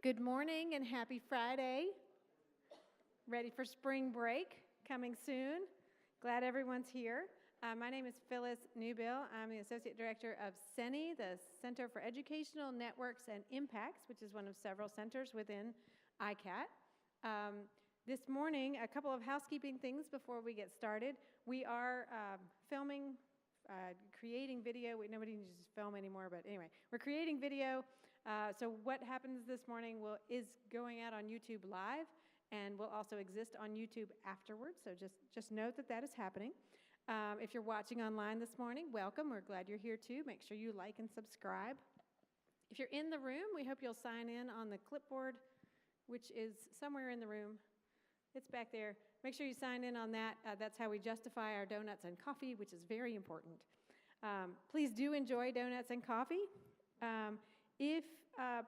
Good morning and happy Friday. Ready for spring break coming soon. Glad everyone's here. My name is Phyllis Newbill. I'm the Associate Director of CENI, the Center for Educational Networks and Impacts, which is one of several centers within ICAT. This morning, a couple of housekeeping things before we get started. We are filming, creating video. Nobody needs to film anymore, but anyway, we're creating video. So what happens this morning is going out on YouTube Live, and will also exist on YouTube afterwards. So just note that is happening. If you're watching online this morning, welcome. We're glad you're here too. Make sure you like and subscribe. If you're in the room, we hope you'll sign in on the clipboard, which is somewhere in the room. It's back there. Make sure you sign in on that. That's how we justify our donuts and coffee, which is very important. Please do enjoy donuts and coffee. If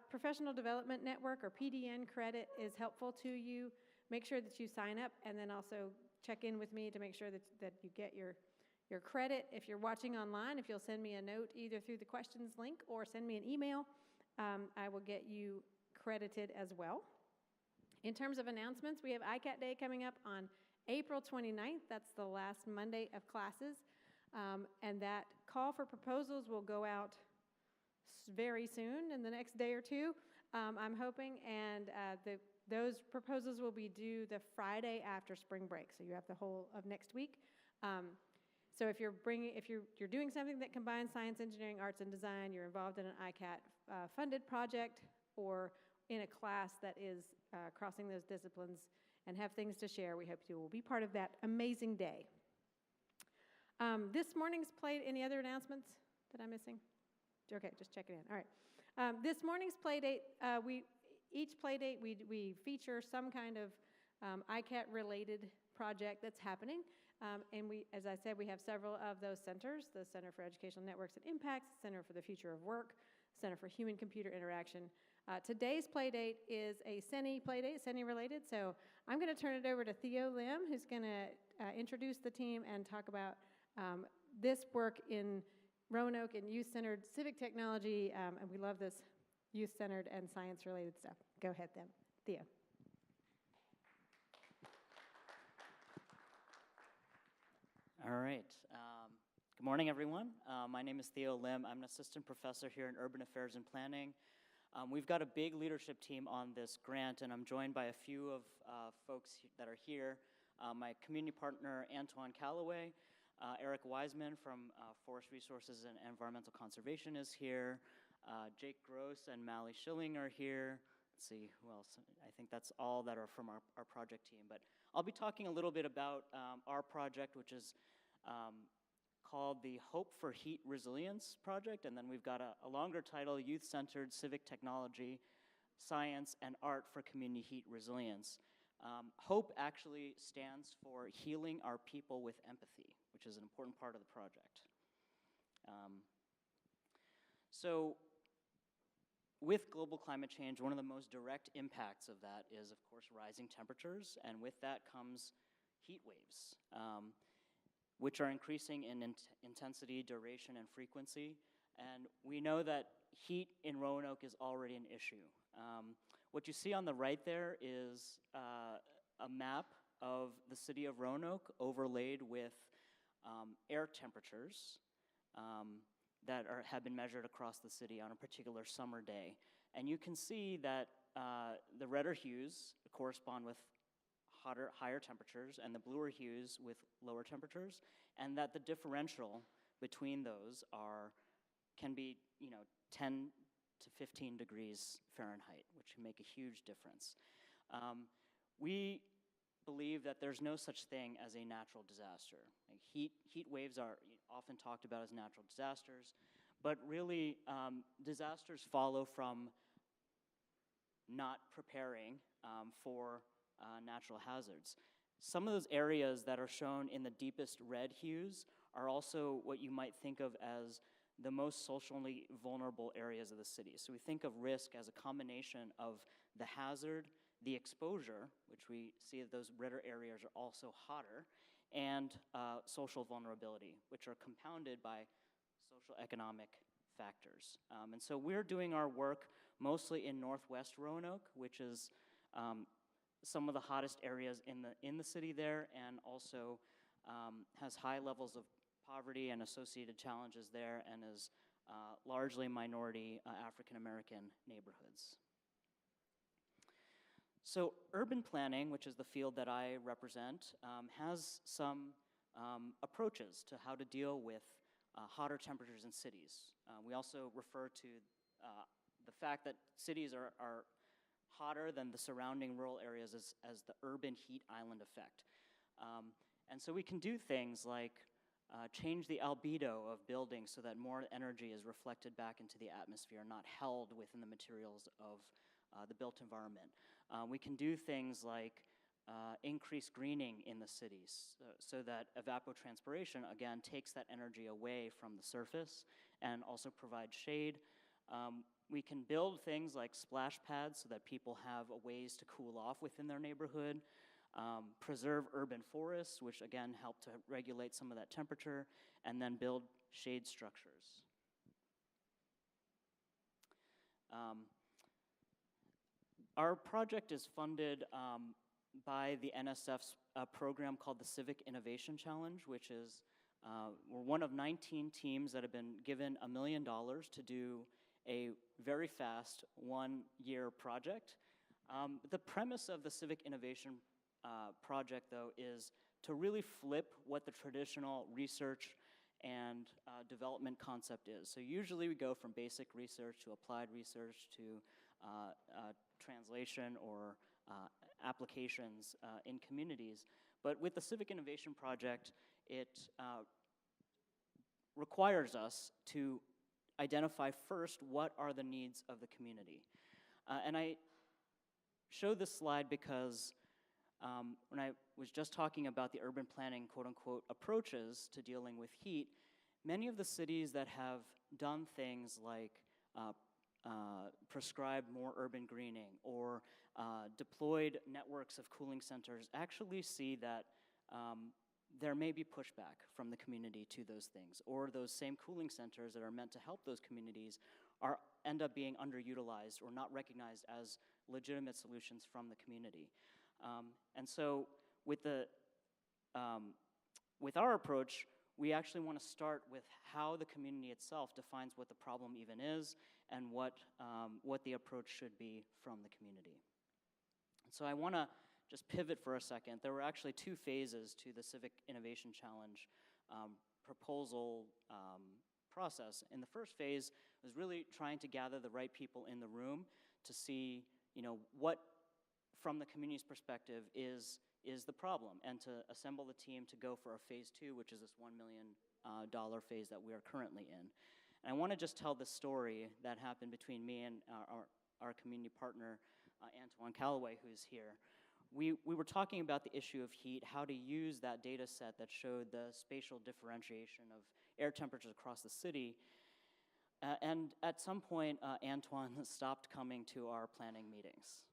Professional Development Network or PDN credit is helpful to you, make sure that you sign up and then also check in with me to make sure that you get your credit. If you're watching online, if you'll send me a note either through the questions link or send me an email, I will get you credited as well. In terms of announcements, we have ICAT Day coming up on April 29th. That's the last Monday of classes. And that call for proposals will go out very soon, in the next day or two, I'm hoping, and those proposals will be due the Friday after spring break, so you have the whole of next week. So if you're doing something that combines science, engineering, arts, and design, you're involved in an ICAT funded project, or in a class that is crossing those disciplines and have things to share, we hope you will be part of that amazing day. This morning's any other announcements that I'm missing? Okay, just check it in. All right. This morning's Playdate, each Playdate, we feature some kind of ICAT-related project that's happening. And as I said, we have several of those centers, the Center for Educational Networks and Impacts, Center for the Future of Work, Center for Human-Computer Interaction. Today's Playdate is a CENI Playdate, CENI-related, so I'm going to turn it over to Theo Lim, who's going to introduce the team and talk about this work in Roanoke and youth-centered civic technology, and we love this youth-centered and science-related stuff. Go ahead, Theo. All right. Good morning, everyone. My name is Theo Lim. I'm an assistant professor here in Urban Affairs and Planning. We've got a big leadership team on this grant, and I'm joined by a few of folks that are here. My community partner, Antoine Calloway, Eric Wiseman from Forest Resources and Environmental Conservation is here. Jake Gross and Mally Schilling are here. Let's see, who else? I think that's all that are from our project team. But I'll be talking a little bit about our project, which is called the Hope for Heat Resilience Project. And then we've got a longer title, Youth-Centered Civic Technology, Science and Art for Community Heat Resilience. HOPE actually stands for Healing Our People with Empathy, which is an important part of the project. So with global climate change, one of the most direct impacts of that is, of course, rising temperatures, and with that comes heat waves, which are increasing in intensity, duration, and frequency. And we know that heat in Roanoke is already an issue. What you see on the right there is a map of the city of Roanoke overlaid with air temperatures that have been measured across the city on a particular summer day. And you can see that the redder hues correspond with higher temperatures, and the bluer hues with lower temperatures, and that the differential between those can be 10 to 15 degrees Fahrenheit, which can make a huge difference. We believe that there's no such thing as a natural disaster. Like heat waves are often talked about as natural disasters, but really disasters follow from not preparing for natural hazards. Some of those areas that are shown in the deepest red hues are also what you might think of as the most socially vulnerable areas of the city. So we think of risk as a combination of the hazard, the exposure, which we see that those redder areas are also hotter, and social vulnerability, which are compounded by social economic factors. And so we're doing our work mostly in northwest Roanoke, which is some of the hottest areas in the city there, and also has high levels of poverty and associated challenges there, and is largely minority African American neighborhoods. So urban planning, which is the field that I represent, has some approaches to how to deal with hotter temperatures in cities. We also refer to the fact that cities are hotter than the surrounding rural areas as the urban heat island effect. And so we can do things like change the albedo of buildings so that more energy is reflected back into the atmosphere, not held within the materials of the built environment. We can do things like increase greening in the cities so that evapotranspiration, again, takes that energy away from the surface and also provides shade. We can build things like splash pads so that people have ways to cool off within their neighborhood. Preserve urban forests, which again help to regulate some of that temperature, and then build shade structures. Our project is funded by the NSF's program called the Civic Innovation Challenge, which is, we're one of 19 teams that have been given $1 million to do a very fast one-year project. The premise of the Civic Innovation project, though, is to really flip what the traditional research and development concept is. So usually we go from basic research to applied research to translation or applications in communities. But with the Civic Innovation Project, it requires us to identify first what are the needs of the community. And I show this slide because when I was just talking about the urban planning, quote-unquote, approaches to dealing with heat, many of the cities that have done things like prescribed more urban greening or deployed networks of cooling centers actually see that there may be pushback from the community to those things, or those same cooling centers that are meant to help those communities end up being underutilized or not recognized as legitimate solutions from the community. And so with our approach, we actually want to start with how the community itself defines what the problem even is and what the approach should be from the community. So I want to just pivot for a second. There were actually two phases to the Civic Innovation Challenge proposal process. In the first phase was really trying to gather the right people in the room to see, what from the community's perspective is the problem, and to assemble the team to go for a phase two, which is this $1 million phase that we are currently in. And I want to just tell the story that happened between me and our community partner, Antoine Calloway, who's here. We were talking about the issue of heat, how to use that data set that showed the spatial differentiation of air temperatures across the city. And at some point, Antoine stopped coming to our planning meetings.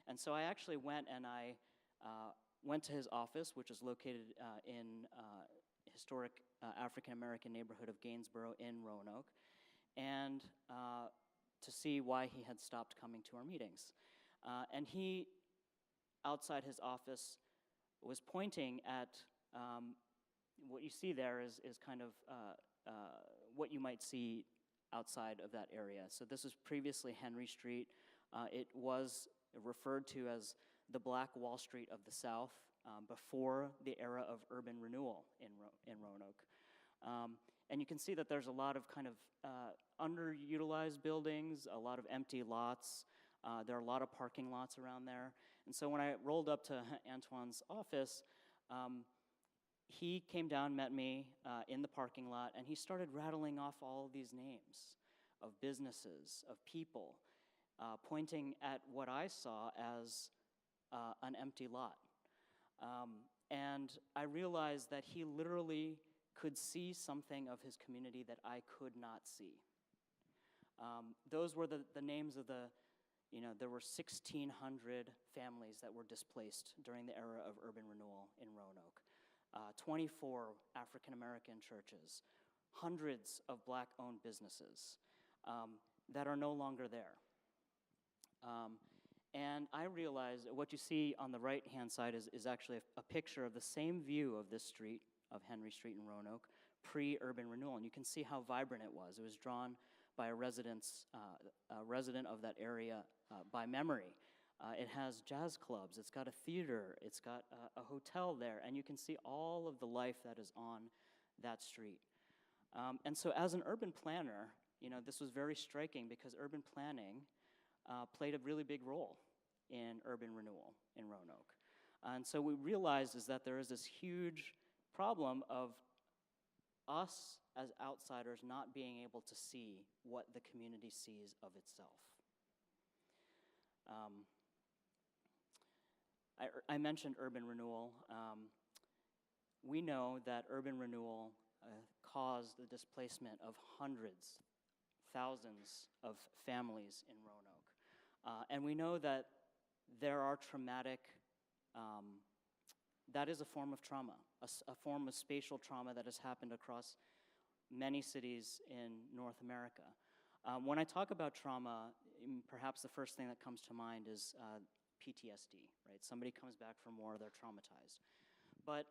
And so I actually went to his office, which is located in historic African-American neighborhood of Gainsborough in Roanoke, and to see why he had stopped coming to our meetings. And he, outside his office, was pointing at what you see there is kind of what you might see outside of that area. So this was previously Henry Street. It was referred to as the Black Wall Street of the South before the era of urban renewal in Roanoke. And you can see that there's a lot of kind of underutilized buildings, a lot of empty lots. There are a lot of parking lots around there. And so when I rolled up to Antoine's office, he came down, met me in the parking lot, and he started rattling off all of these names of businesses, of people, pointing at what I saw as an empty lot. And I realized that he literally could see something of his community that I could not see. Those were the names of there were 1,600 families that were displaced during the era of urban renewal in Roanoke. 24 African-American churches, hundreds of Black-owned businesses that are no longer there. And I realized that what you see on the right-hand side is actually a picture of the same view of this street, of Henry Street in Roanoke, pre-urban renewal. And you can see how vibrant it was. It was drawn by a resident of that area by memory. It has jazz clubs, it's got a theater, it's got a hotel there, and you can see all of the life that is on that street. And so as an urban planner, this was very striking because urban planning played a really big role in urban renewal in Roanoke. And so we realized is that there is this huge problem of us as outsiders not being able to see what the community sees of itself. I mentioned urban renewal. We know that urban renewal caused the displacement of hundreds, thousands of families in Roanoke. And we know that there are traumatic, that is a form of trauma, a form of spatial trauma that has happened across many cities in North America. When I talk about trauma, perhaps the first thing that comes to mind is PTSD, right? Somebody comes back from war, they're traumatized. But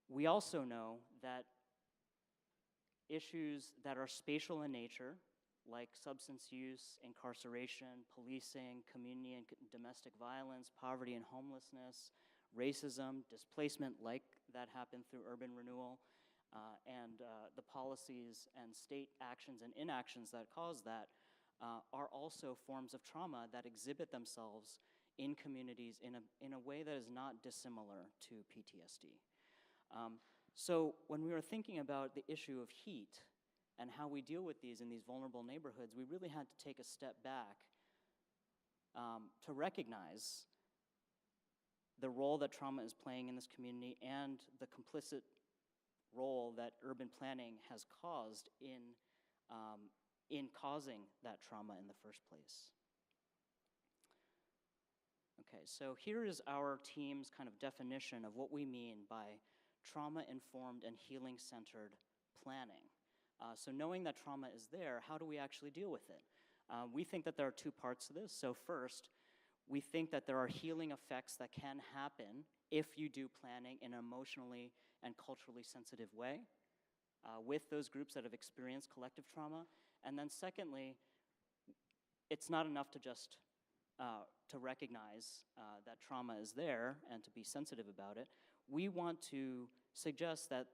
we also know that issues that are spatial in nature, like substance use, incarceration, policing, community and domestic violence, poverty and homelessness, racism, displacement like that happened through urban renewal, and the policies and state actions and inactions that cause that are also forms of trauma that exhibit themselves in communities in a way that is not dissimilar to PTSD. So when we were thinking about the issue of heat and how we deal with these in these vulnerable neighborhoods, we really had to take a step back to recognize the role that trauma is playing in this community and the complicit role that urban planning has caused in causing that trauma in the first place. Okay, so here is our team's kind of definition of what we mean by trauma-informed and healing-centered planning. So knowing that trauma is there, how do we actually deal with it? We think that there are two parts to this. So first, we think that there are healing effects that can happen if you do planning in an emotionally and culturally sensitive way with those groups that have experienced collective trauma. And then secondly, it's not enough to just to recognize that trauma is there and to be sensitive about it. We want to suggest that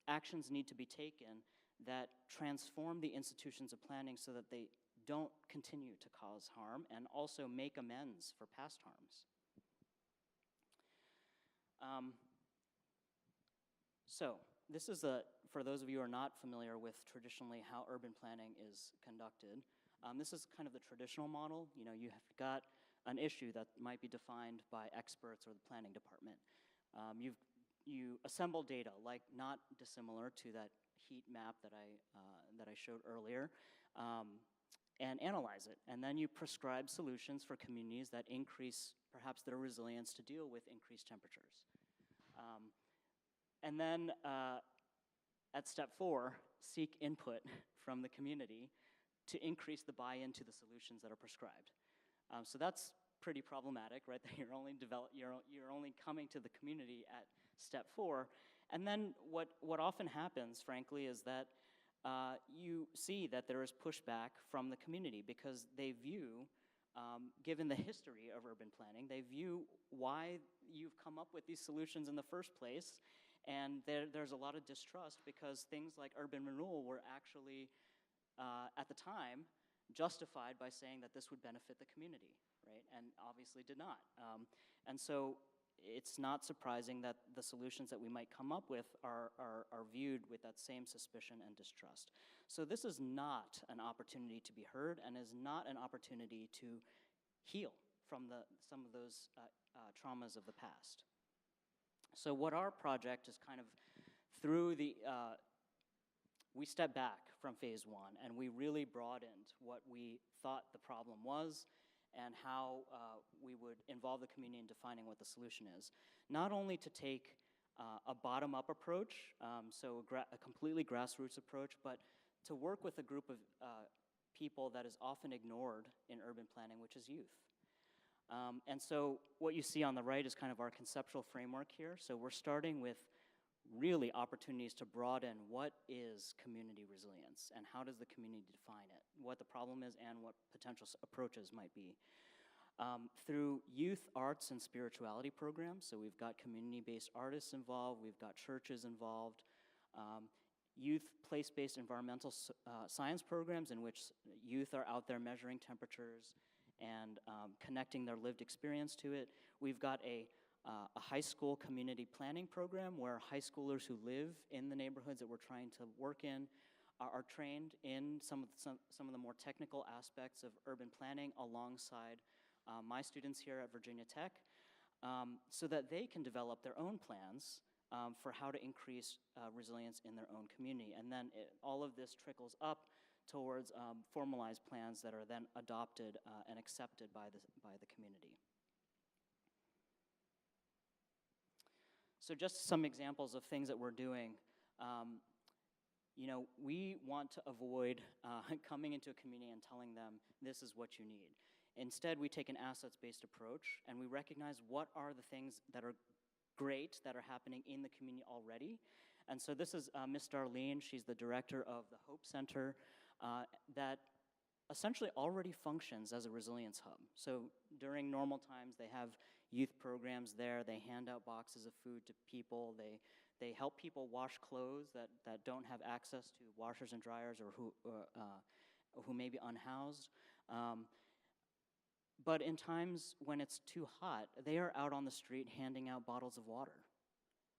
actions need to be taken that transform the institutions of planning so that they don't continue to cause harm and also make amends for past harms. So this is for those of you who are not familiar with traditionally how urban planning is conducted, this is kind of the traditional model. You have got an issue that might be defined by experts or the planning department. You assemble data, like not dissimilar to that heat map that I showed earlier, and analyze it. And then you prescribe solutions for communities that increase perhaps their resilience to deal with increased temperatures. And then at step 4, seek input from the community to increase the buy-in to the solutions that are prescribed. So that's pretty problematic, right? That you're only coming to the community at step 4. And then what often happens, frankly, is that you see that there is pushback from the community because they view, given the history of urban planning, they view why you've come up with these solutions in the first place, and there's a lot of distrust because things like urban renewal were actually, at the time, justified by saying that this would benefit the community, right? And obviously did not. And so it's not surprising that the solutions that we might come up with are viewed with that same suspicion and distrust. So this is not an opportunity to be heard and is not an opportunity to heal from some of those traumas of the past. So what our project is kind of through we stepped back from phase 1 and we really broadened what we thought the problem was and how we would involve the community in defining what the solution is. Not only to take a bottom-up approach, so a completely grassroots approach, but to work with a group of people that is often ignored in urban planning, which is youth. And so what you see on the right is kind of our conceptual framework here. So we're starting with really opportunities to broaden what is community resilience and how does the community define it, what the problem is and what potential approaches might be. Through youth arts and spirituality programs, so we've got community-based artists involved, we've got churches involved, youth place-based environmental science programs in which youth are out there measuring temperatures and connecting their lived experience to it. We've got a high school community planning program where high schoolers who live in the neighborhoods that we're trying to work in are trained in some of the more technical aspects of urban planning alongside my students here at Virginia Tech, so that they can develop their own plans for how to increase resilience in their own community. And then all of this trickles up towards formalized plans that are then adopted and accepted by the community. So just some examples of things that we're doing. We want to avoid coming into a community and telling them, this is what you need. Instead, we take an assets-based approach, and we recognize what are the things that are great that are happening in the community already. And so this is Ms. Darlene. She's the director of the H.O.P.E Center that essentially already functions as a resilience hub. So during normal times, they have youth programs there. They hand out boxes of food to people. They help people wash clothes that don't have access to washers and dryers or who may be unhoused. But in times when it's too hot, they are out on the street handing out bottles of water.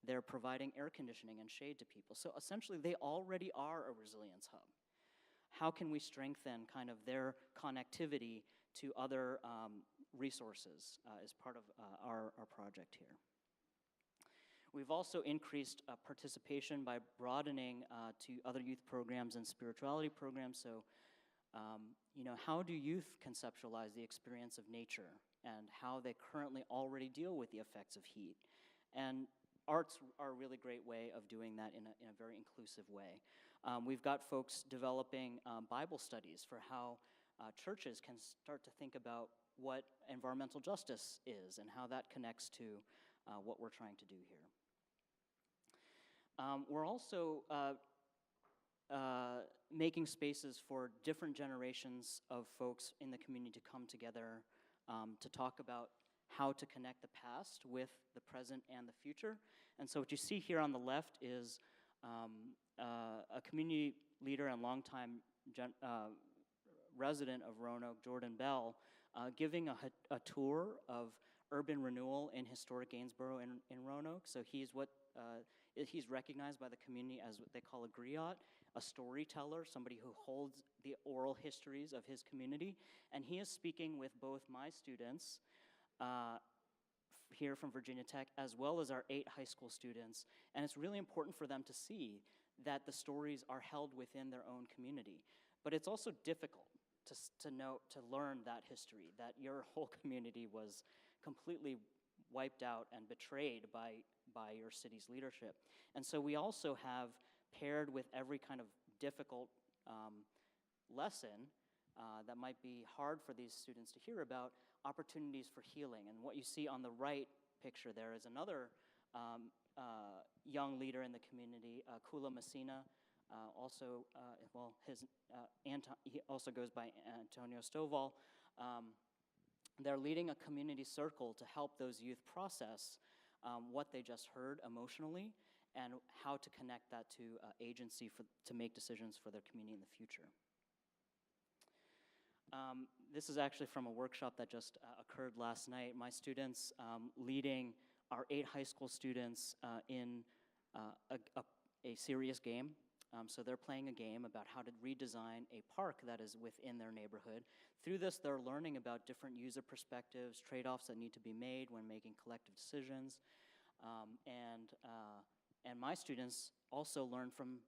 They're providing air conditioning and shade to people. So essentially, they already are a resilience hub. How can we strengthen kind of their connectivity to other resources as part of our project here? We've also increased participation by broadening to other youth programs and spirituality programs. So, how do youth conceptualize the experience of nature and how they currently already deal with the effects of heat? And arts are a really great way of doing that in a very inclusive way. We've got folks developing Bible studies for how churches can start to think about what environmental justice is and how that connects to what we're trying to do here. We're also making spaces for different generations of folks in the community to come together to talk about how to connect the past with the present and the future. And so what you see here on the left is a community leader and longtime resident of Roanoke, Jordan Bell, giving a tour of urban renewal in historic Gainsborough in Roanoke. So he's recognized by the community as what they call a griot, a storyteller, somebody who holds the oral histories of his community. And he is speaking with both my students here from Virginia Tech, as well as our 8 high school students. And it's really important for them to see that the stories are held within their own community. But it's also difficult to learn that history, that your whole community was completely wiped out and betrayed by your city's leadership. And so we also have paired with every kind of difficult lesson that might be hard for these students to hear about, opportunities for healing. And what you see on the right picture there is another young leader in the community, Kula Messina, he also goes by Antonio Stovall. They're leading a community circle to help those youth process what they just heard emotionally and how to connect that to agency to make decisions for their community in the future. This is actually from a workshop that just occurred last night. My students leading our 8 high school students in a serious game. So they're playing a game about how to redesign a park that is within their neighborhood. Through this, they're learning about different user perspectives, trade-offs that need to be made when making collective decisions. And my students also learn from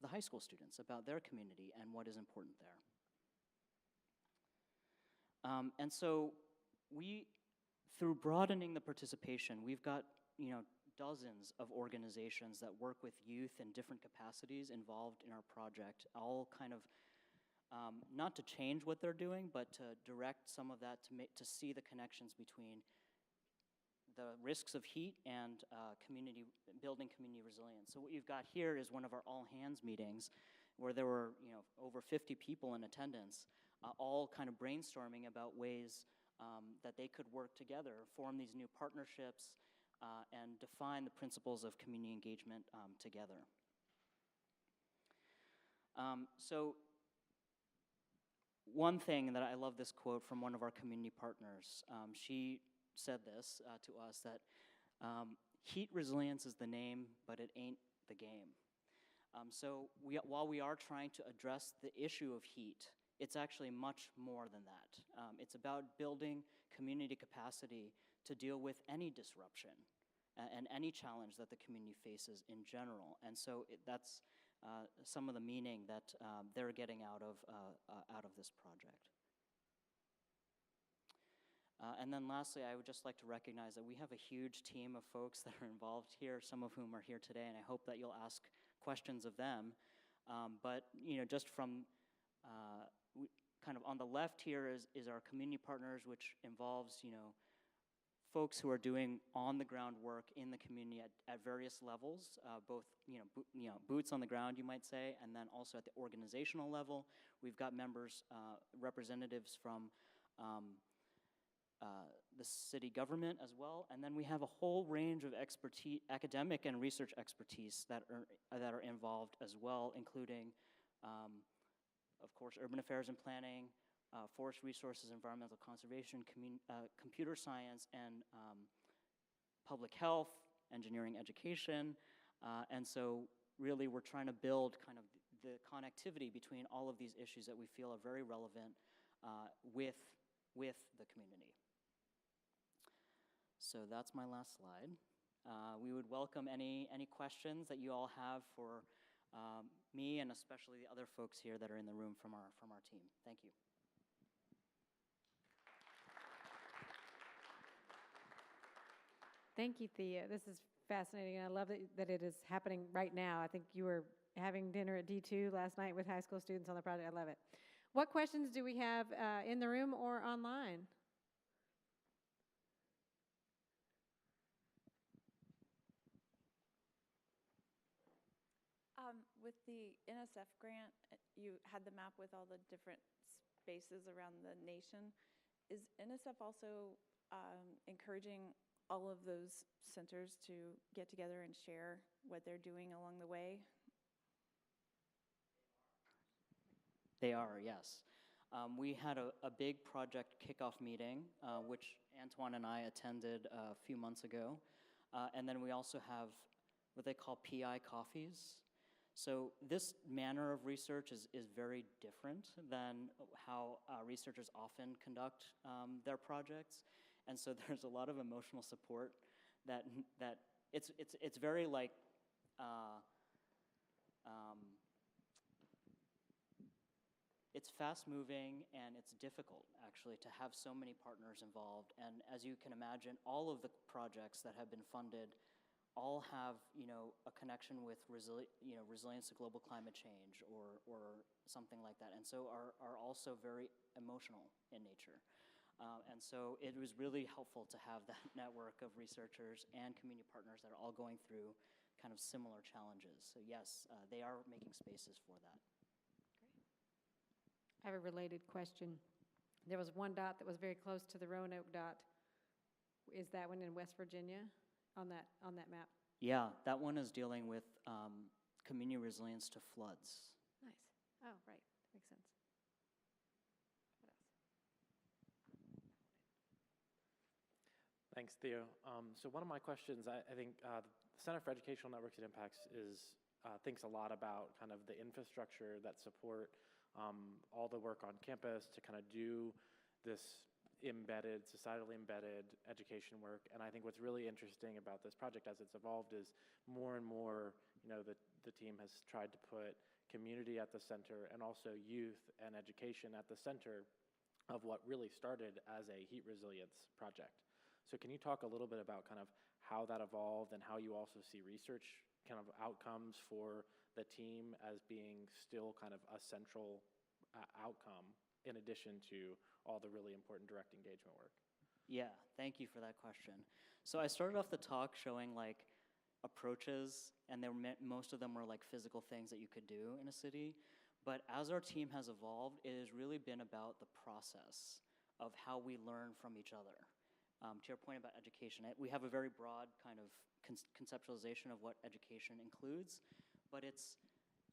the high school students about their community and what is important there. And so through broadening the participation, we've got, dozens of organizations that work with youth in different capacities involved in our project, all kind of not to change what they're doing, but to direct some of that to see the connections between the risks of heat and building community resilience. So what you've got here is one of our all-hands meetings where there were over 50 people in attendance, all kind of brainstorming about ways that they could work together, form these new partnerships, and define the principles of community engagement together. So one thing that I love this quote from one of our community partners. She said this to us, that heat resilience is the name, but it ain't the game. So while we are trying to address the issue of heat, it's actually much more than that. It's about building community capacity to deal with any disruption and any challenge that the community faces in general. And so that's some of the meaning that they're getting out of this project. And then lastly, I would just like to recognize that we have a huge team of folks that are involved here, some of whom are here today, and I hope that you'll ask questions of them. But just from kind of on the left here is our community partners, which involves folks who are doing on-the-ground work in the community at various levels, both boots on the ground, you might say, and then also at the organizational level. We've got members, representatives from the city government as well, and then we have a whole range of expertise, academic and research expertise that are involved as well, including, of course, urban affairs and planning, forest resources, environmental conservation, computer science, and public health, engineering, education, and so really we're trying to build kind of the connectivity between all of these issues that we feel are very relevant with the community. So that's my last slide. We would welcome any questions that you all have for me, and especially the other folks here that are in the room from our team. Thank you. Thank you, Thea. This is fascinating. I love that it is happening right now. I think you were having dinner at D2 last night with high school students on the project. I love it. What questions do we have in the room or online? With the NSF grant, you had the map with all the different spaces around the nation. Is NSF also encouraging all of those centers to get together and share what they're doing along the way? They are, yes. We had a big project kickoff meeting, which Antoine and I attended a few months ago. And then we also have what they call PI coffees. So this manner of research is very different than how researchers often conduct their projects. And so there's a lot of emotional support that it's very like, it's fast moving and it's difficult actually to have so many partners involved. And as you can imagine, all of the projects that have been funded all have a connection with resilience to global climate change or something like that, and so are also very emotional in nature. And so it was really helpful to have that network of researchers and community partners that are all going through kind of similar challenges. So yes, they are making spaces for that. Great. I have a related question. There was one dot that was very close to the Roanoke dot. Is that one in West Virginia on that map? Yeah, that one is dealing with community resilience to floods. Nice. Oh, right. Makes sense. What else? Thanks, Theo. So one of my questions, I think the Center for Educational Networks and Impacts thinks a lot about kind of the infrastructure that support all the work on campus to kind of do this societally embedded education work. And I think what's really interesting about this project as it's evolved is more and more, the team has tried to put community at the center and also youth and education at the center of what really started as a heat resilience project. So can you talk a little bit about kind of how that evolved and how you also see research kind of outcomes for the team as being still kind of a central outcome in addition to all the really important direct engagement work? Yeah, thank you for that question. So I started off the talk showing like approaches, and most of them were like physical things that you could do in a city. But as our team has evolved, it has really been about the process of how we learn from each other. To your point about education, we have a very broad kind of conceptualization of what education includes, but it's,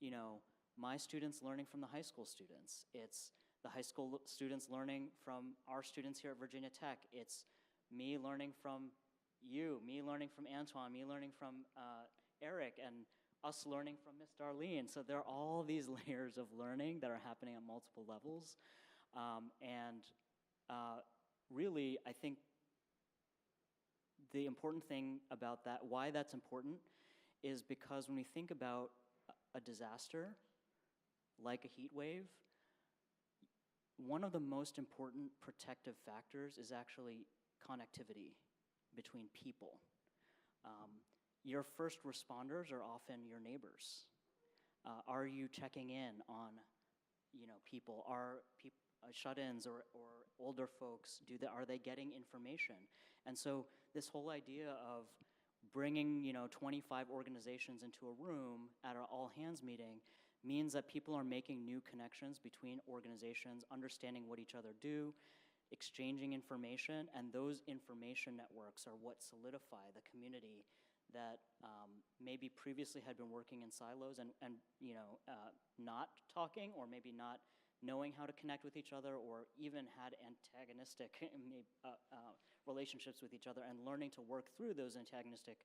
you know, my students learning from the high school students. It's the high school students learning from our students here at Virginia Tech. It's me learning from you, me learning from Antoine, me learning from Eric, and us learning from Miss Darlene. So there are all these layers of learning that are happening at multiple levels. Really, I think the important thing about that, why that's important, is because when we think about a disaster, like a heat wave, one of the most important protective factors is actually connectivity between people. Your first responders are often your neighbors. Are you checking in on, people? Are shut-ins or older folks? Are they getting information? And so this whole idea of bringing 25 organizations into a room at our all-hands meeting means that people are making new connections between organizations, understanding what each other do, exchanging information, and those information networks are what solidify the community that maybe previously had been working in silos and not talking, or maybe not knowing how to connect with each other, or even had antagonistic relationships with each other, and learning to work through those antagonistic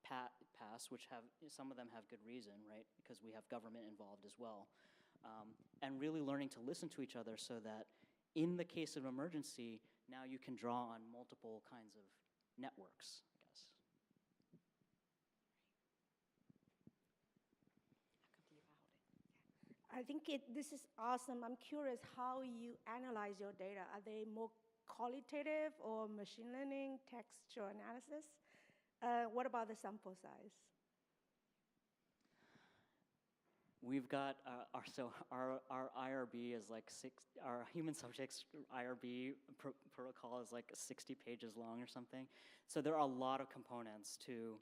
paths, which some of them have good reason, right? Because we have government involved as well. And really learning to listen to each other so that in the case of emergency, now you can draw on multiple kinds of networks, I guess. I think this is awesome. I'm curious how you analyze your data. Are they more qualitative or machine learning, textual analysis? What about the sample size? We've got our IRB is like our human subjects IRB protocol is like 60 pages long or something. So there are a lot of components to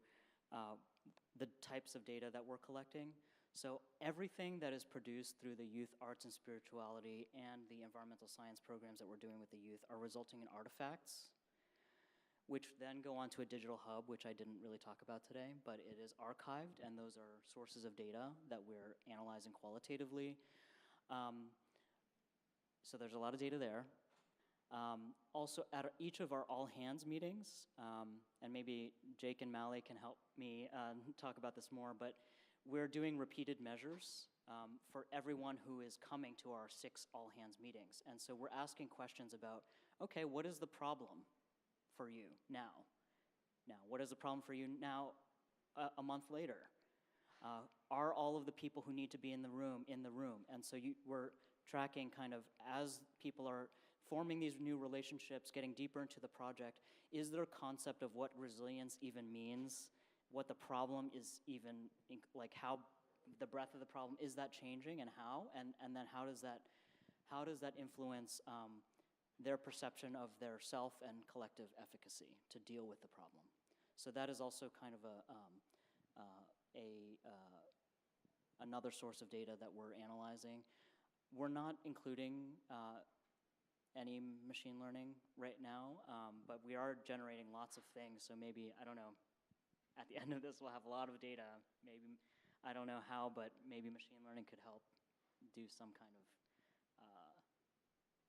the types of data that we're collecting. So everything that is produced through the youth arts and spirituality and the environmental science programs that we're doing with the youth are resulting in artifacts, which then go onto a digital hub, which I didn't really talk about today, but it is archived, and those are sources of data that we're analyzing qualitatively. So there's a lot of data there. Also, at each of our all-hands meetings, and maybe Jake and Mally can help me talk about this more, but we're doing repeated measures for everyone who is coming to our 6 all-hands meetings. And so we're asking questions about, okay, what is the problem for you now? What is the problem for you now a month later? Are all of the people who need to be in the room in the room? And so we're tracking kind of as people are forming these new relationships, getting deeper into the project, is there a concept of what resilience even means? What the problem is even, like how the breadth of the problem, is that changing, and how? And then how does that influence their perception of their self and collective efficacy to deal with the problem? So that is also kind of another source of data that we're analyzing. We're not including any machine learning right now, but we are generating lots of things. So maybe, I don't know, at the end of this we'll have a lot of data. Maybe, I don't know how, but maybe machine learning could help do some kind of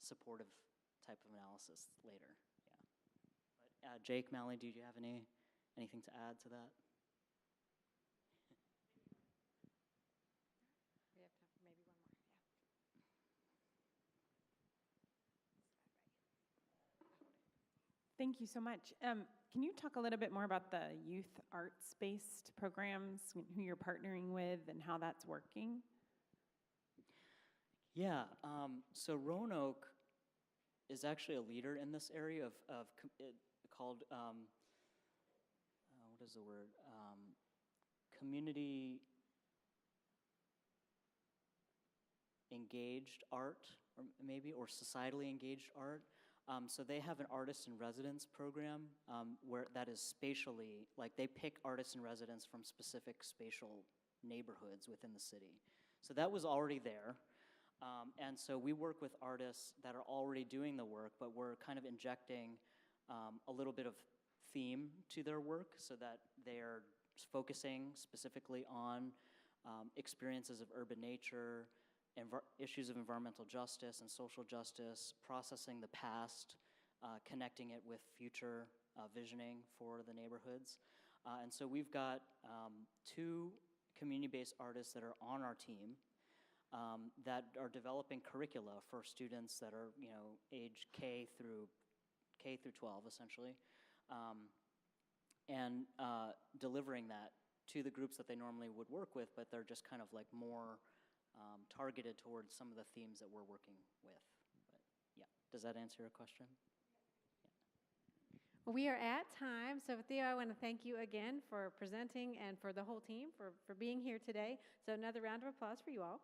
supportive type of analysis later. Yeah. But Jake, Mally, do you have anything to add to that? We have time for maybe one more. Yeah. Thank you so much. Can you talk a little bit more about the youth arts-based programs, who you're partnering with, and how that's working? Yeah, so Roanoke is actually a leader in this area called, what is the word? Community, engaged art, or societally engaged art. So they have an artist in residence program where that is spatially, like they pick artists in residence from specific spatial neighborhoods within the city. So that was already there. And so we work with artists that are already doing the work, but we're kind of injecting a little bit of theme to their work so that they're focusing specifically on experiences of urban nature, issues of environmental justice and social justice, processing the past, connecting it with future visioning for the neighborhoods. And so we've got 2 community-based artists that are on our team that are developing curricula for students that are, age K through 12, essentially, and delivering that to the groups that they normally would work with, but they're just kind of like more targeted towards some of the themes that we're working with. But yeah, does that answer your question? Well, we are at time, so Theo, I want to thank you again for presenting and for the whole team for being here today. So another round of applause for you all.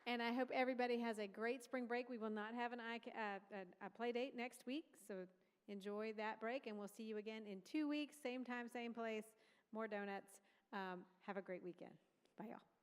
And I hope everybody has a great spring break. We will not have a play date next week, so enjoy that break, and we'll see you again in 2 weeks, same time, same place, more donuts. Have a great weekend. Bye, y'all.